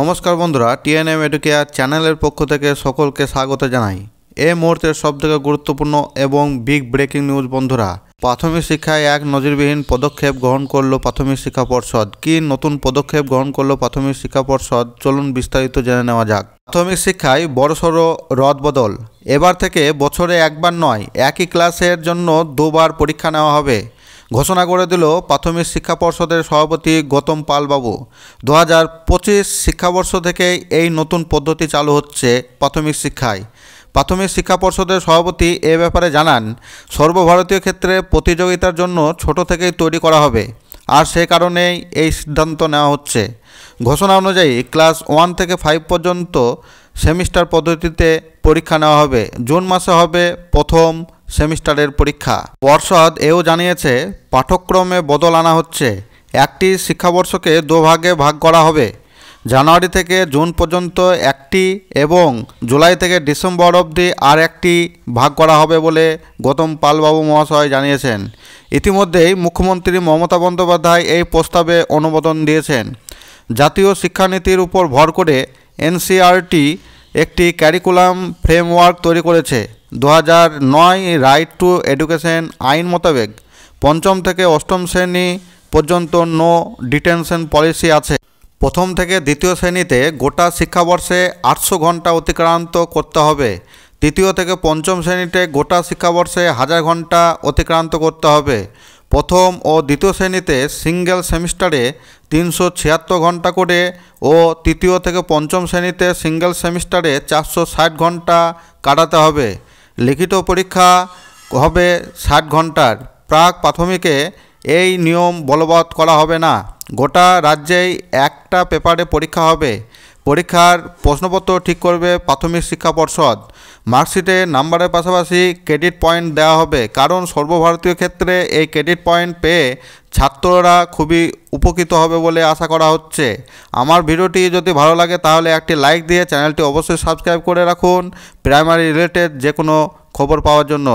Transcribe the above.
नमस्कार बंधुरा TNM Educare channel पक्ष থেকে সকলকে স্বাগত জানাই। এই মুহূর্তের সবথেকে গুরুত্বপূর্ণ এবং বিগ ব্রেকিং নিউজ বন্ধুরা, প্রাথমিক শিক্ষায় এক নজিরবিহীন পদক্ষেপ গ্রহণ করলো প্রাথমিক শিক্ষা পর্ষদ। কি নতুন পদক্ষেপ গ্রহণ করলো প্রাথমিক শিক্ষা পর্ষদ, চলুন বিস্তারিত জেনে নেওয়া যাক। প্রাথমিক শিক্ষায় বড়সড় রদবদল। এবার থেকে বছরে একবার নয়, একই ক্লাসের জন্য দুবার পরীক্ষা নেওয়া হবে ঘোষণা করে দিল প্রাথমিক শিক্ষা পর্ষদের সভাপতি গৌতম পাল বাবু। 2025 শিক্ষাবর্ষ থেকে এই নতুন পদ্ধতি চালু হচ্ছে প্রাথমিক শিক্ষায়। প্রাথমিক শিক্ষা পর্ষদের সভাপতি এ ব্যাপারে জানান, সর্বভারতীয় ক্ষেত্রে প্রতিযোগিতার জন্য ছোট থেকেই তৈরি করা হবে, আর সে কারণেই এই সিদ্ধান্ত নেওয়া হচ্ছে। ঘোষণা অনুযায়ী ক্লাস 1 থেকে 5 পর্যন্ত সেমিস্টার পদ্ধতিতে পরীক্ষা নেওয়া হবে। জুন মাসে হবে প্রথম সেমিস্টারের পরীক্ষা। পর্ষদ এও জানিয়েছে পাঠ্যক্রমে বদল আনা হচ্ছে। একটি শিক্ষাবর্ষকে দুভাগে ভাগ করা হবে। জানুয়ারি থেকে জুন পর্যন্ত একটি এবং জুলাই থেকে ডিসেম্বর অবধি আর একটি ভাগ করা হবে বলে গৌতম পালবাবু মহাশয় জানিয়েছেন। ইতিমধ্যেই মুখ্যমন্ত্রী মমতা বন্দ্যোপাধ্যায় এই প্রস্তাবে অনুমোদন দিয়েছেন। জাতীয় শিক্ষানীতির উপর ভর করে এনসিইআরটি একটি ক্যারিকুলাম ফ্রেমওয়ার্ক তৈরি করেছে। 2009 রাইট টু এডুকেশন আইন মোতাবেক পঞ্চম থেকে অষ্টম শ্রেণী পর্যন্ত নো ডিটেনশন পলিসি আছে। প্রথম থেকে দ্বিতীয় শ্রেণীতে গোটা শিক্ষাবর্ষে 800 ঘন্টা অতিক্রান্ত করতে হবে। তৃতীয় থেকে পঞ্চম শ্রেণীতে গোটা শিক্ষাবর্ষে 1000 ঘন্টা অতিক্রান্ত করতে হবে। প্রথম ও দ্বিতীয় শ্রেণীতে সিঙ্গেল সেমিস্টারে 376 ঘন্টা করে ও তৃতীয় থেকে পঞ্চম শ্রেণীতে সিঙ্গেল সেমিস্টারে 460 ঘন্টা কাটাতে হবে। লিখিত পরীক্ষা হবে 60 ঘন্টার। প্রাক প্রাথমিকে এই নিয়ম বলবৎ করা হবে না। গোটা রাজ্যেই একটা পেপারে পরীক্ষা হবে। পরীক্ষার প্রশ্নপত্র ঠিক করবে প্রাথমিক শিক্ষা পর্ষদ। মার্কশিটে নাম্বারের পাশাপাশি ক্রেডিট পয়েন্ট দেওয়া হবে, কারণ সর্বভারতীয় ক্ষেত্রে এই ক্রেডিট পয়েন্ট পেয়ে ছাত্ররা খুবই উপকৃত হবে বলে আশা করা হচ্ছে। আমার ভিডিওটি যদি ভালো লাগে তাহলে একটি লাইক দিয়ে চ্যানেলটি অবশ্যই সাবস্ক্রাইব করে রাখুন প্রাইমারি রিলেটেড যে কোনো খবর পাওয়ার জন্য।